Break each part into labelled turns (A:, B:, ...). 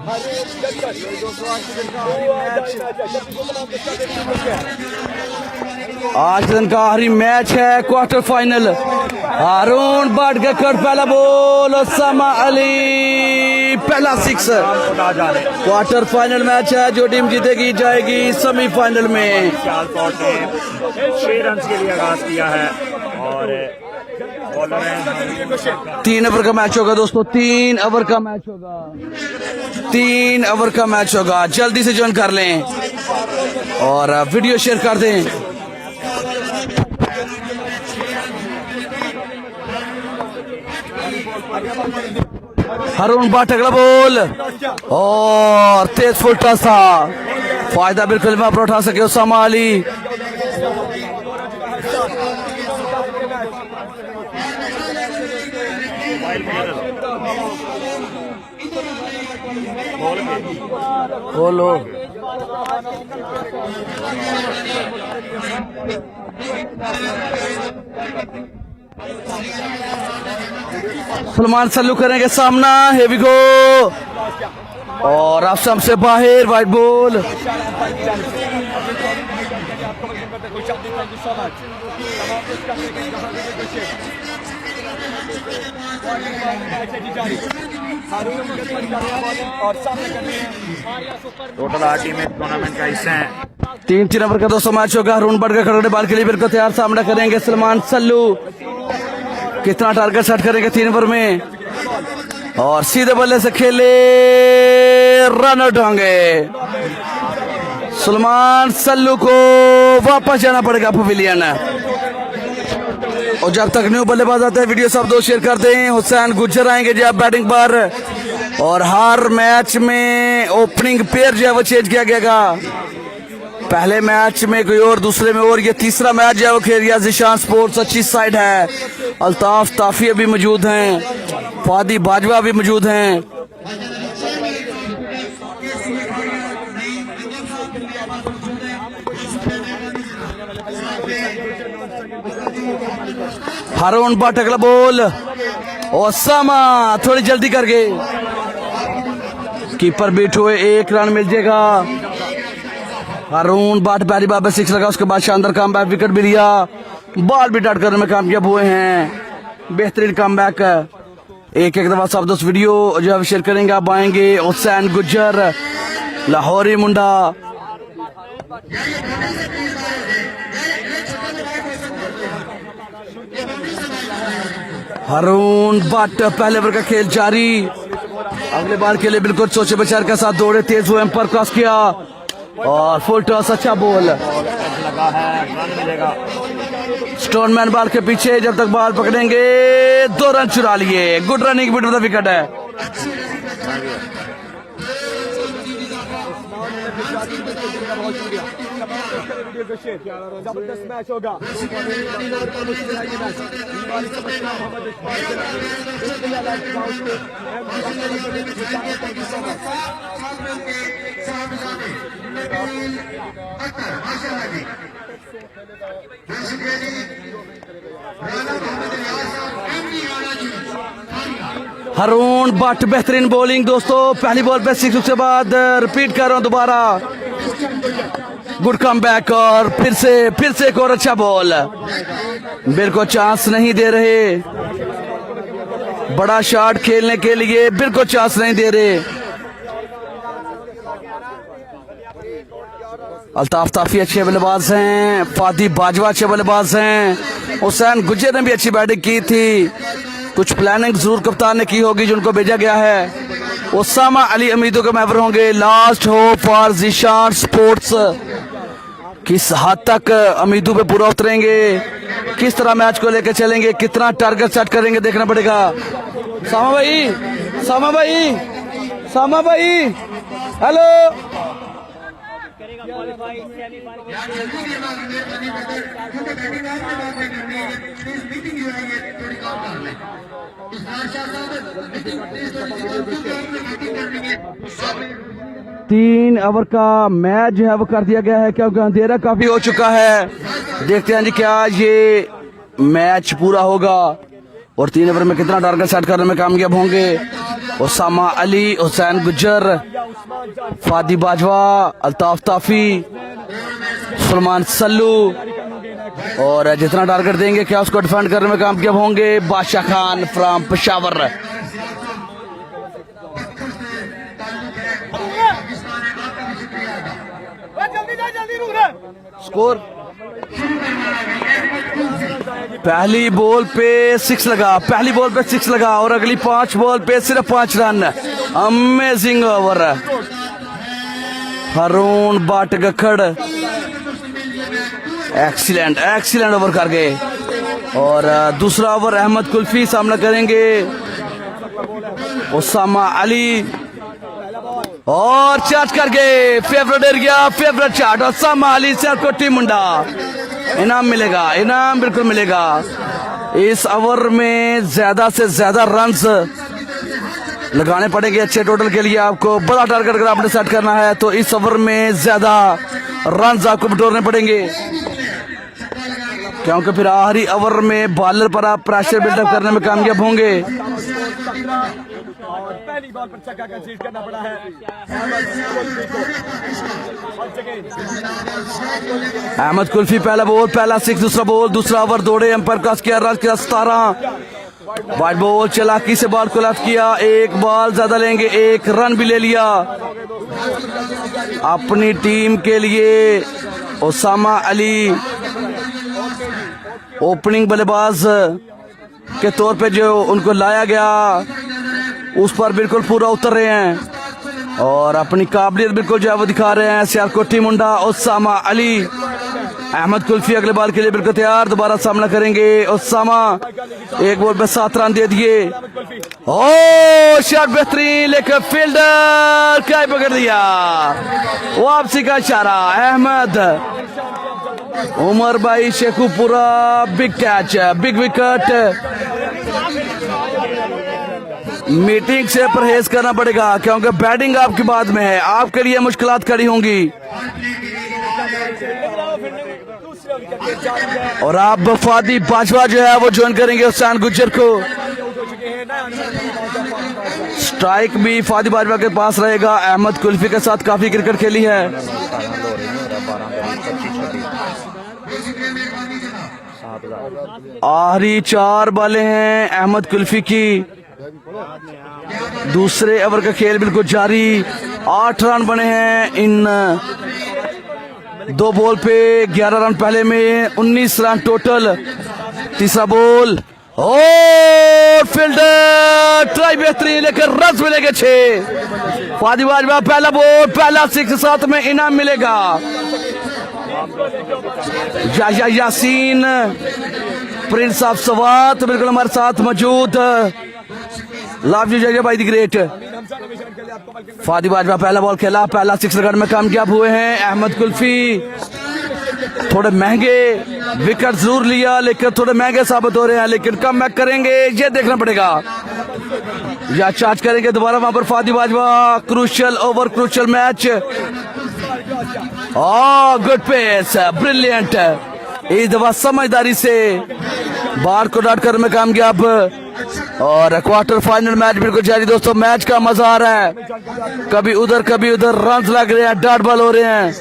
A: आज दिन का आखिरी मैच है, क्वार्टर फाइनल। हारून भट्ट का कट पहला बॉल, ओसामा अली पहला सिक्स। क्वार्टर फाइनल मैच है, जो टीम जीतेगी जाएगी सेमीफाइनल में।
B: 6 रन के लिए आगाज किया है और
A: 3 ओवर का मैच होगा दोस्तों, 3 ओवर का मैच होगा, 3 ओवर का मैच होगा। जल्दी से ज्वाइन कर लें और वीडियो शेयर कर दें। हारून भट्ट अगला बॉल और तेज फुल टॉस था, फायदा बिल्कुल वहां पर उठा सके ओसामा अली। बोलो सलमान सल्लू करेंगे सामना, हेवी गो और ऑफ से बाहर, वाइट बॉल।
B: टोटल 8 टीमें टूर्नामेंट का हिस्सा हैं।
A: 3 ओवर का दोस्तों मैच होगा। हारून भट्ट का खड़े बाल के लिए बिल्कुल तैयार, सामना करेंगे सलमान सल्लू। कितना टारगेट सेट करेंगे 3 ओवर में और सीधे बल्ले से खेले, रन आउट होंगे। सलमान सल्लू को वापस जाना पड़ेगा पवेलियन। और जब तक न्यू बल्लेबाज आते हैं वीडियो सब दो शेयर कर दें। हुसैन गुज्जर आएंगे जी आप बैटिंग पर और हर मैच में ओपनिंग पेयर जो है वो चेंज किया गया। पहले मैच में कोई और, दूसरे में और, ये तीसरा मैच जो है वो खेल गया। ज़िशान स्पोर्ट्स अच्छी साइड है, अल्ताफ ताफिया भी मौजूद हैं, फादी बाजवा भी मौजूद हैं। हारून भट्ट अगला बॉल, ओसामा थोड़ी जल्दी कर गए, कीपर बीट हुए, 1 रन मिल जाएगा। हारून भट्ट पहली बार पे 6 लगा, उसके बाद शानदार कमबैक, विकेट भी लिया, बॉल भी डट करने में कामयाब हुए हैं। बेहतरीन कमबैक। एक दफा सब दोस्त वीडियो जो है शेयर करेंगे, आप आएंगे। हुसैन गुज्जर लाहौरी मुंडा, हारून भट्ट पहले ओवर का खेल जारी। अगले बार के लिए बिल्कुल सोचे विचार के साथ दौड़े, तेज हुए, एम्पर क्रॉस किया और फुल टॉस, अच्छा बॉल
B: लगा है, रन मिलेगा।
A: स्टोनमैन बॉल के पीछे, जब तक बॉल पकड़ेंगे 2 रन चुरा लिए। Good running between the wicket है।
C: जबरदस्त मैच होगा।
A: हारून भट्ट बेहतरीन बॉलिंग दोस्तों, पहली बॉल पे 6 के बाद रिपीट कर रहा हूं दोबारा। गुड कम बैक और फिर से एक और अच्छा बॉल। बिल्कुल चांस नहीं दे रहे, बड़ा शॉट खेलने के लिए बिल्कुल चांस नहीं दे रहे। अल्ताफ ताफी अच्छे बल्लेबाज हैं, फादी बाजवा अच्छे बल्लेबाज हैं, हुसैन गुज्जर ने भी अच्छी बैटिंग की थी। कुछ प्लानिंग जरूर कप्तान ने की होगी जिनको भेजा गया है। ओसामा अली उम्मीदों के महवर होंगे। Last hope for Zeeshan sports, किस हद तक उम्मीदों पे पूरा उतरेंगे, किस तरह मैच को लेकर चलेंगे, कितना टारगेट सेट करेंगे, देखना पड़ेगा। सामा भाई, सामा भाई, सामा भाई, हेलो। तीन ओवर का मैच जो है वो कर दिया गया है क्योंकि अंधेरा काफी हो चुका है। देखते हैं जी क्या ये मैच पूरा होगा और 3 ओवर में कितना टारगेट सेट करने में कामयाब होंगे। ओसामा अली, हुसैन गुज्जर फादी बाजवा, अल्ताफ ताफी, सलमान सल्लू, और जितना टारगेट देंगे क्या उसको डिफेंड करने में कामयाब होंगे बादशाह खान फ्रॉम पेशावर। स्कोर पहली बॉल पे 6 लगा, पहली बॉल पे 6 लगा और अगली 5 बॉल पे सिर्फ 5 रन। Amazing over. हरून बाट गखड़ एक्सीलेंट एक्सीलेंट ओवर कर गए। और दूसरा ओवर अहमद कुल्फी सामना करेंगे उसामा अली, और चार्ज कर गए। Favourite area, favourite chart Usama Ali से कोटी मुंडा। इनाम मिलेगा, इनाम बिल्कुल मिलेगा। इस ओवर में ज्यादा से ज्यादा रन्स लगाने पड़ेंगे अच्छे टोटल के लिए। आपको बड़ा टारगेट अगर आपने सेट करना है तो इस ओवर में ज्यादा रन्स आपको बटोरने पड़ेंगे, क्योंकि फिर आखिरी ओवर में बॉलर पर आप प्रेशर बिल्डअप करने में कामयाब होंगे।
C: पहली बॉल पर छक्का कंसीड करना पड़ा है
A: अहमद कुल्फी। पहला बॉल, पहला 6, दूसरा बॉल, दूसरा ओवर दौड़े, एम्पायर क्रॉस किया, रन किया 17। वाइड बॉल चलाकी से बॉल को लेफ्ट किया, एक बॉल ज्यादा लेंगे, 1 रन भी ले लिया अपनी टीम के लिए। उसामा अली ओपनिंग बल्लेबाज के तौर पे जो उनको लाया गया उस पर बिल्कुल पूरा उतर रहे हैं और अपनी काबिलियत बिल्कुल जो है वो दिखा रहे हैं। सियालकोटी मुंडा उसामा अली। अहमद कुल्फी अगले बॉल के लिए बिल्कुल तैयार, दोबारा सामना करेंगे उसामा। एक बॉल पे 7 रन दे दिए। ओ शॉट बेहतरीन, लेकर फील्डर क्या पकड़ दिया, वापसी का इशारा। अहमद उमर भाई Sheikhupura, big catch, big wicket. Meeting से परहेज करना पड़ेगा क्योंकि बैटिंग आपकी बाद में है, आपके लिए मुश्किलात खड़ी होंगी। और आप फादी बाजवा जो है वो ज्वाइन करेंगे हुसैन गुज्जर को। स्ट्राइक भी फादी बाजवा के पास रहेगा। अहमद कुल्फी के साथ काफी क्रिकेट खेली है। आखिरी 4 बॉलें हैं अहमद कुल्फी की। दूसरे ओवर का खेल बिल्कुल जारी। 8 रन बने हैं इन 2 बॉल पे। 11 रन पहले में, 19 रन टोटल। तीसरा बॉल और फील्डर ट्राई बेहतरीन, लेकर रन मिलेंगे 6। फादी बाजवा पहला बॉल, पहला 6, साथ में इनाम मिलेगा। यासीन प्रिंस ऑफ सवात बिल्कुल हमारे साथ मौजूद। लव यू जय भाई दी ग्रेट। फादी बाजवा पहला बॉल खेला, पहला 6 रन में कामयाब हुए हैं। अहमद कुल्फी थोड़े महंगे विकेट जरूर लिया, लेकिन थोड़े महंगे साबित हो रहे हैं, लेकिन कम बैक करेंगे ये देखना पड़ेगा या चार्ज करेंगे दोबारा वहां पर Fadi Bajwa. Crucial over, crucial match. Good pace, brilliant. इस दफा समझदारी से बार को डॉट करने में कामयाब। और क्वार्टर फाइनल मैच बिल्कुल जारी दोस्तों। मैच का मजा आ रहा है, कभी उधर रन लग रहे हैं, डॉट बॉल हो रहे हैं।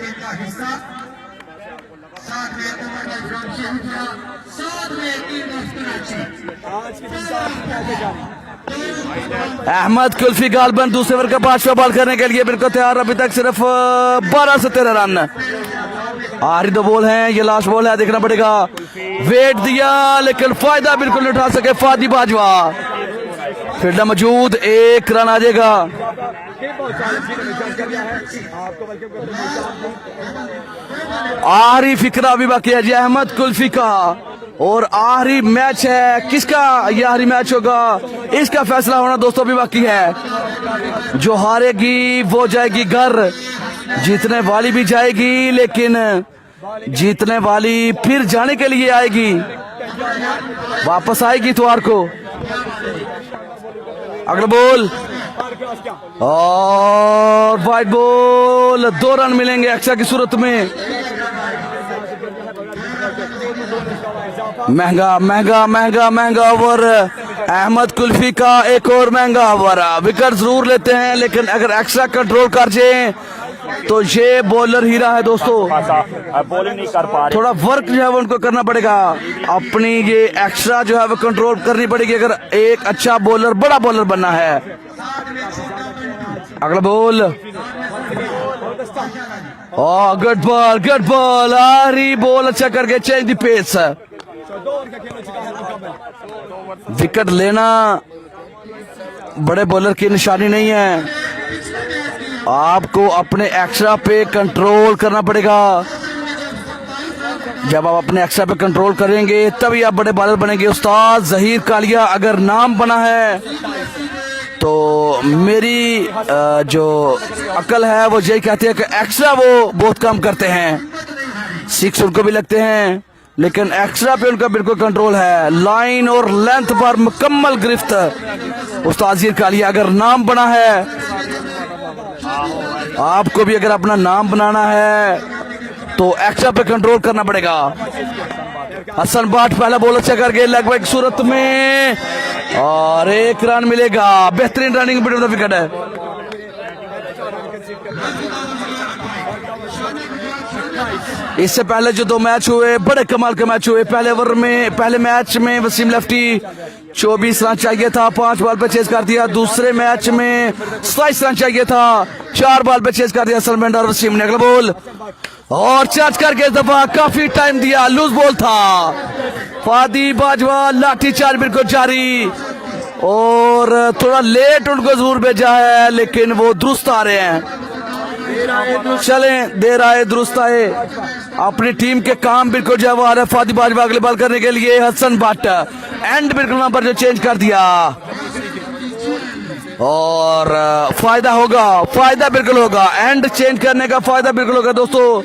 A: अहमद कुल्फी गालबन दूसरे ओवर का 5वां बॉल करने के लिए बिल्कुल तैयार। अभी तक सिर्फ 12 से 13 रन। आखिरी 2 बॉल हैं, ये लास्ट बॉल है, देखना पड़ेगा। वेट दिया लेकिन फायदा बिल्कुल नहीं उठा सके फादी बाजवा। फील्डर मौजूद, 1 रन आ जाएगा। आखिरी फिक्रा अभी बाकी है जी अहमद कुल्फी का, और आखिरी मैच है। किसका ये आखिरी मैच होगा, इसका फैसला होना दोस्तों भी बाकी है। जो हारेगी वो जाएगी घर, जीतने वाली भी जाएगी, लेकिन जीतने वाली फिर जाने के लिए आएगी, वापस आएगी इतवार को। अगला बॉल और वाइड बॉल, 2 रन मिलेंगे एक्स्ट्रा की सूरत में। महंगा ओवर अहमद कुल्फी का एक और महंगा हवारा। विकेट जरूर लेते हैं लेकिन अगर एक्स्ट्रा कंट्रोल कर जाए तो ये बॉलर हीरा है दोस्तों।
B: बॉलिंग नहीं कर पा रहे।
A: थोड़ा वर्क जो है वो उनको करना पड़ेगा, अपनी ये एक्स्ट्रा जो है वो कंट्रोल करनी पड़ेगी अगर एक अच्छा बॉलर बड़ा बॉलर बनना है। अगला बॉल, गुड बॉल, आरी बॉल अच्छा करके चेंज द पेस। विकेट लेना बड़े बॉलर की निशानी नहीं है, आपको अपने एक्स्ट्रा पे कंट्रोल करना पड़ेगा। जब आप अपने एक्स्ट्रा पे कंट्रोल करेंगे तभी आप बड़े बॉलर बनेंगे। उस्ताद जहीर कालिया अगर नाम बना है तो मेरी जो अकल है वो यही कहती है कि एक्स्ट्रा वो बहुत कम करते हैं, सिक्स उनको भी लगते हैं लेकिन एक्स्ट्रा पे उनका बिल्कुल कंट्रोल है। लाइन और लेंथ पर मुकम्मल गिरफ्त उस्ताद जहीर कालिया अगर नाम बना है, आपको भी अगर अपना नाम बनाना है तो एक्स्ट्रा पे कंट्रोल करना पड़ेगा। हसन बाट पहला बॉल अच्छा करके लगभग सूरत में और एक रन मिलेगा। बेहतरीन रनिंग बिटवीन द विकेट है। इससे पहले जो दो मैच हुए बड़े कमाल के मैच हुए। पहले ओवर में पहले मैच में वसीम लेफ्टी 24 रन चाहिए था, 5 बॉल पे चेज कर दिया। दूसरे मैच में 27 रन चाहिए था, 4 बॉल पे चेज कर दिया सलमान और वसीम ने। अगला बॉल और चार्ज करके इस दफा काफी टाइम दिया, लूज बॉल था। फादी बाजवा लाठी चार्ज बिल्कुल जारी और थोड़ा लेट उनको जरूर भेजा है लेकिन वो दुरुस्त आ रहे हैं। चलें देर आए दुरुस्त आए, अपनी टीम के काम बिल्कुल जो आ रहा है। फादी बाजवा अगले बॉल करने के लिए हसन भट्ट एंड बिल्कुल वहां पर जो चेंज कर दिया और फायदा होगा, फायदा बिल्कुल होगा, एंड चेंज करने का फायदा बिल्कुल होगा दोस्तों।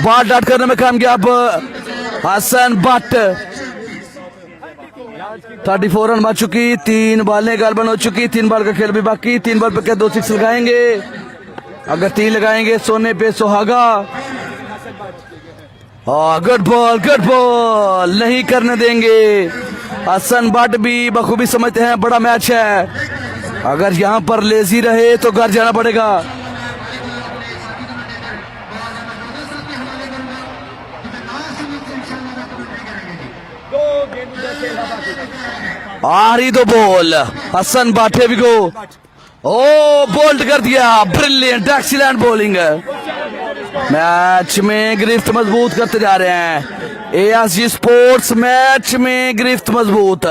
A: बात डाट करने में कामयाब हसन भट्ट। 34 रन बन चुकी, 3 बॉलें गालबन हो चुकी, 3 बॉल का खेल भी बाकी। 3 बॉल पे क्या 2 सिक्स लगाएंगे, अगर 3 लगाएंगे सोने पे सुहागा। गुड बॉल नहीं करने देंगे। हसन भट्ट भी बखूबी समझते हैं बड़ा मैच है, अगर यहां पर लेजी रहे तो घर जाना पड़ेगा। आ रही दो बॉल, हसन बाटे भी को बोल्ड कर दिया। ब्रिलियंट एक्सीलेंट बॉलिंग, मैच में गिरफ्त मजबूत करते जा रहे हैं। एएसजी स्पोर्ट्स मैच में गिरफ्त मजबूत।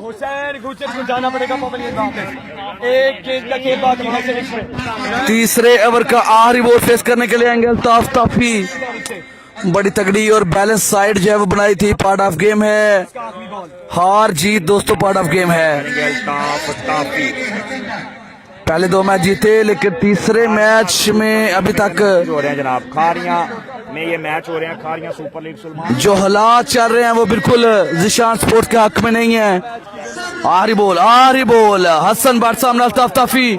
C: हुसैन गुजर को जाना पड़ेगा पवेलियन में, एक गेंद का खेल बाकी है।
A: तीसरे ओवर का आखिरी बॉल फेस करने के लिए आएंगे अल्ताफ ताफी। बड़ी तगड़ी और बैलेंस साइड जो है वो बनाई थी। पार्ट ऑफ गेम है, हार जीत दोस्तों पार्ट ऑफ गेम है। पहले 2 मैच जीते लेकिन तीसरे मैच में अभी तक
B: हो रहे हैं जनाब खारियां में ये मैच हो रहे हैं। खारियां सुपर लीग सुलमान
A: जो हालात चल रहे हैं वो बिल्कुल जिशान स्पोर्ट्स के हक में नहीं है। आरी बॉल हसन भट्ट सामने अल्ताफ ताफी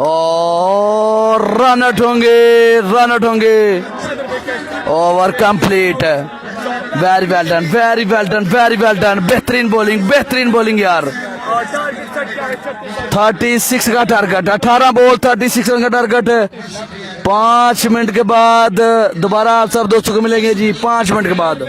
A: और रन आउट होंगे। Over complete. Very well done. बेहतरीन बॉलिंग यार। 36 का टारगेट, 18 बॉल 36 रन का टारगेट। 5 मिनट के बाद दोबारा आप सब दोस्तों को मिलेंगे जी, 5 मिनट के बाद।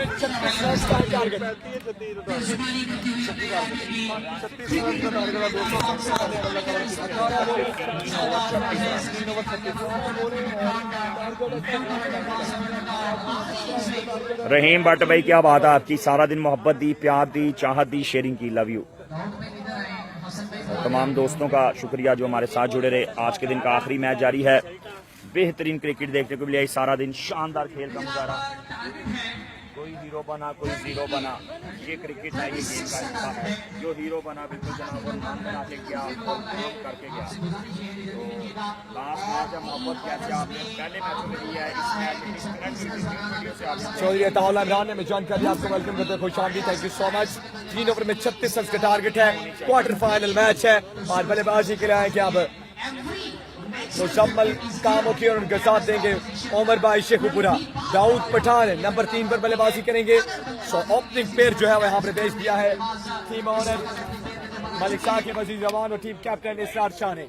B: रहीम भट्ट भाई क्या बात है आपकी, सारा दिन मोहब्बत दी, प्यार दी, चाहत दी, शेयरिंग की, लव यू। तमाम दोस्तों का शुक्रिया जो हमारे साथ जुड़े रहे। आज के दिन का आखिरी मैच जारी है, बेहतरीन क्रिकेट देखने को मिला सारा दिन, शानदार खेल का मुजाहरा। कोई हीरो बना कोई जीरो बना, ये क्रिकेट है, ये गेम का हिस्सा है। जो हीरो बना बिल्कुल जनाब वो नाम बना के गया और काम करके गया। तो लास्ट मैच है मोहब्बत कैसे आपने पहले मैच में लिया है, इस मैच में इस वीडियो से आपने
C: चौधरी ताउला इमरान ने ज्वाइन कर दिया, आपको वेलकम करते हैं, खुशामदीद, thank you so much. 3 over में 36 रन का टारगेट है, क्वार्टर फाइनल मैच है और बल्लेबाजी के लिए आए कि अब मुकम्मल कामों की और उनके साथ देंगे उमर भाई शेखुपुरा। दाऊद पठान नंबर 3 पर बल्लेबाजी करेंगे। सो ओपनिंग पेयर जो है वो यहाँ पर भेज दिया है टीम ऑनर मलिक शाह के वजीर जवान और टीम कैप्टन इसरार शाह ने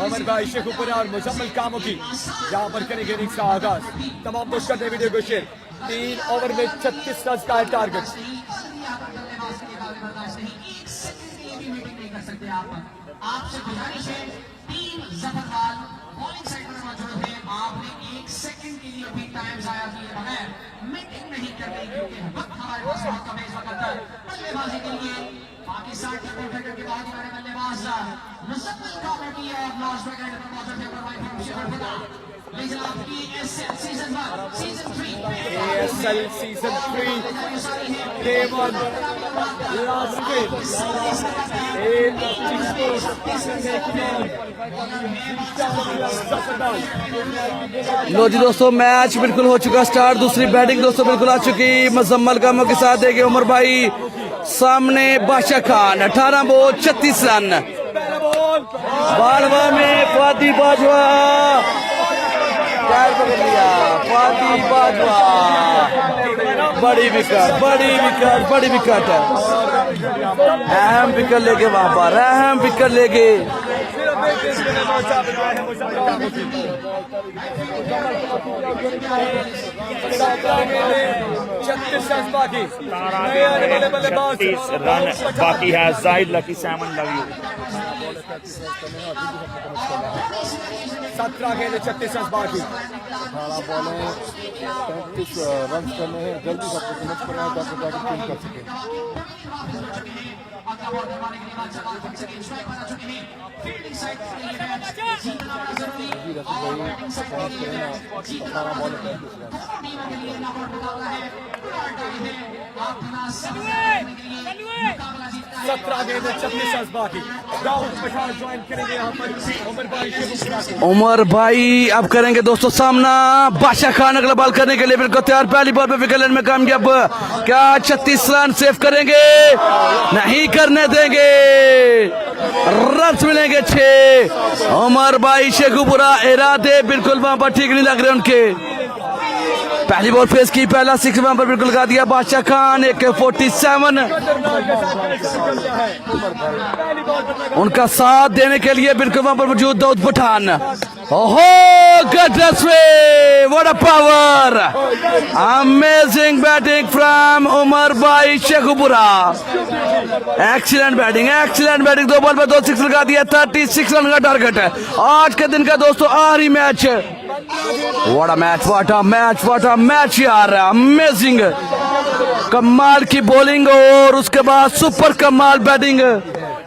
C: उमर भाई शेखुपुरा और मुजम्मल कामों की यहाँ पर करेंगे इनिंग्स का आगाज। तमाम दोस्त करते हैं वीडियो को शेयर। 3 ओवर में 36 रन का है टारगेट।
D: आपसे गुजारिश है 3 जफरवाल बॉलिंग सेक्टर में मौजूद है। आपने 1 सेकंड के लिए भी टाइम जाया किए बगैर मीटिंग नहीं करनी, क्योंकि वक्त हमारे पास बहुत कम है इस वक्त तक। बल्लेबाजी के लिए पाकिस्तान के क्रिकेटर के बहुत ही बड़े बल्लेबाज मुजम्मल कामों की और लॉस विकेट पर मौजूद है भाई शेखुपुरा। लेकिन आपकी SL season 1 season 3
C: ASL season 3 day 1 last game
A: लो जी दोस्तों, मैच बिल्कुल हो चुका स्टार्ट। दूसरी बैटिंग दोस्तों बिल्कुल आ चुकी। मुजम्मल कामों के साथ देंगे उमर भाई, सामने बादशाह खान। 18 ball 36 run. बारहवा में फादी बाजवा पैर पकड़ लिया। फादी बाजवा बड़ी विकेट, बड़ी विकेट, बड़ी विकेट है। अहम विकेट लेके वहां पर, अहम विकेट लेके।
C: 36 रन बाकी।
B: 36 रन बाकी है। Zahid lucky Simon love you.
C: 17 गेंदें 36 रन बाकी।
E: 18 बॉलें 35 रन करने हैं। जल्दी से परफॉर्मेंस करना है ताकि टीम कर सके।
A: उमर भाई अब करेंगे दोस्तों सामना बादशाह खान। अगला बॉल करने के लिए बिल्कुल तैयार। पहली बॉल पे विकेट लेने में कामयाब। क्या 36 रन सेव करेंगे? नहीं करने देंगे। रन मिलेंगे 6। उमर भाई शेखुपुरा इरादे बिल्कुल वहां पर ठीक नहीं लग रहे उनके। पहली बॉल फेस की, पहला 6 वहां पर बिल्कुल लगा दिया बादशाह खान। AK-47 उनका साथ देने के लिए बिल्कुल वहां पर मौजूद दाऊद पठान। ओहो goodness way, what a power! Amazing batting from Umar भाई Sheikhupura. Excellent batting, excellent batting. 2 ball पे 2 6 लगा दिया। 36 रन का टारगेट है आज के दिन का दोस्तों। आखिरी match. What a match, what a match, what a match यार। अमेजिंग, कमाल की बॉलिंग और उसके बाद सुपर कमाल बैटिंग।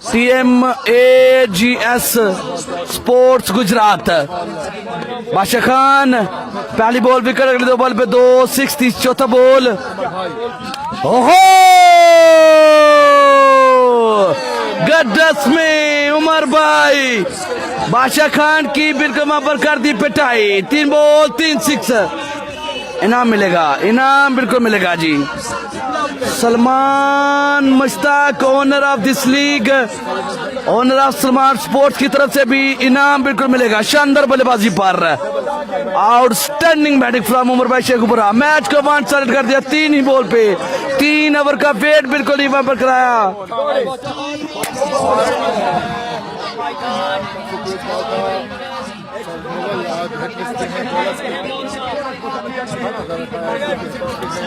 A: TMAGS sports Gujarat. बादशाह खान पहली बॉल विकेट। अगली 2 बॉल पे 2 6 30 चौथा बॉल। ओहो गड्ढस में उमर भाई बादशाह खान की बिल्कुल वहां पर कर दी पिटाई। 3 बॉल 3 6। इनाम मिलेगा, इनाम बिल्कुल मिलेगा जी। Salman Mushtaq owner of this league, owner of Salman sports की तरफ से भी इनाम बिल्कुल मिलेगा। शानदार बल्लेबाजी पर आउटस्टैंडिंग बैटिंग फ्रॉम उमर भाई शेखुपुरा। मैच को 1 सेट कर दिया 3 ही बॉल पे। 3 ओवर का वेट बिल्कुल ही वहां पर कराया।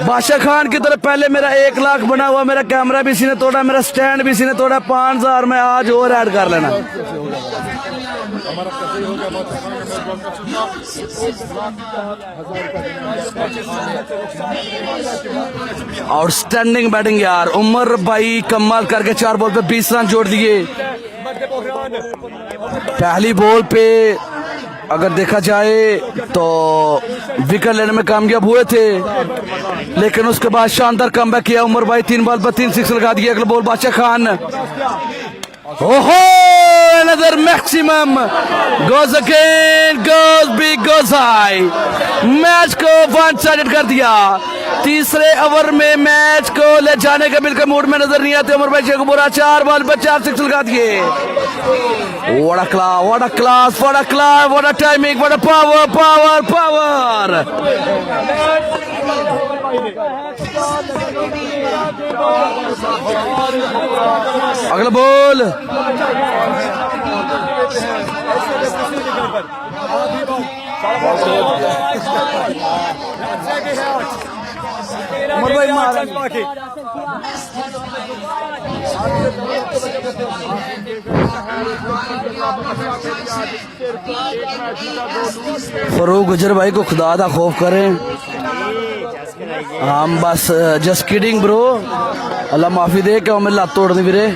A: बादशाह खान की तरफ पहले मेरा 1 लाख बना हुआ मेरा कैमरा भी इसी ने तोड़ा, मेरा स्टैंड भी इसी ने तोड़ा। 5000 में आज और ऐड कर लेना। आउटस्टैंडिंग बैटिंग यार। उमर भाई कमाल करके 4 बॉल पे 20 रन जोड़ दिए। पहली बॉल पे अगर देखा जाए तो विकेट लेने में कामयाब हुए थे, लेकिन उसके बाद शानदार कमबैक किया उमर भाई। 3 बॉल पर 3 6 लगा दिया। अगला बॉल बादशाह खान। ओहो another maximum goes again, goes big, goes high। Match को 1 साइडेड कर दिया। तीसरे ओवर में मैच को ले जाने के बिल्कुल मूड में नजर नहीं आते उमर भाई शेखुपुरा। 4 बॉल पर 4 6 लगा दिए। What a class, what a class, what a class, what a timing, what a power, power, power। अगला बॉल
C: उमर भाई मारा
A: फरूक गुजर भाई को खुदा दा खौफ करें। हम बस जस्ट किडिंग ब्रो, अल्लाह माफी दे कि हमें लात तोड़ दी वीरे।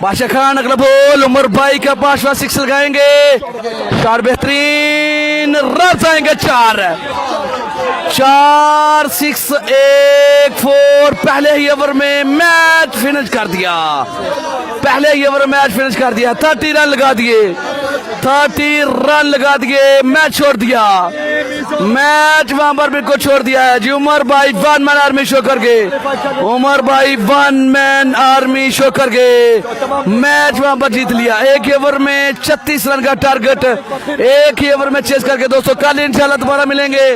A: बादशाह खान अगला बॉल, उमर भाई का पांचवा सिक्स लगाएंगे, चार बेहतरीन रन आएंगे, चार 6 1 4। पहले ही ओवर में मैच फिनिश कर दिया, पहले ही ओवर मैच फिनिश कर दिया। 30 रन लगा दिए, 30 रन लगा दिए, मैच छोड़ दिया, मैच वहां पर बिल्कुल छोड़ दिया है जी। उमर भाई वन मैन आर्मी शो कर गए, उमर भाई वन मैन आर्मी शो कर गए, मैच वहां पर जीत लिया। एक ही ओवर में 36 रन का टारगेट, एक ही ओवर में चेस करके दोस्तों कल इंशाल्लाह दोबारा मिलेंगे।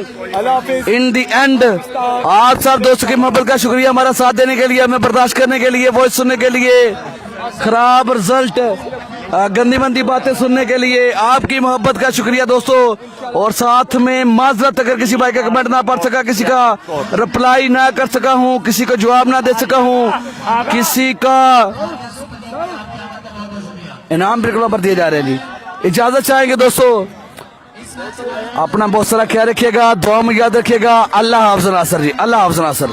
A: इन दी एंड आप सब दोस्तों की मोहब्बत का शुक्रिया हमारा साथ देने के लिए, हमें बर्दाश्त करने के लिए, वॉइस सुनने के लिए, खराब रिजल्ट, गंदी मंदी बातें सुनने के लिए आपकी मोहब्बत का शुक्रिया दोस्तों। और साथ में माजरत अगर किसी भाई का कमेंट ना पढ़ सका, किसी का रिप्लाई ना कर सका हूँ, किसी को जवाब ना दे सका हूँ, किसी का इनाम बिल्कुल पर दिए जा रहे हैं जी, इजाजत चाहेंगे दोस्तों। अपना बहुत सारा ख्याल रखिएगा, दुआ में याद रखिएगा। अल्लाह हाफ़िज़ नासर जी, अल्लाह हाफ़िज़ नासर।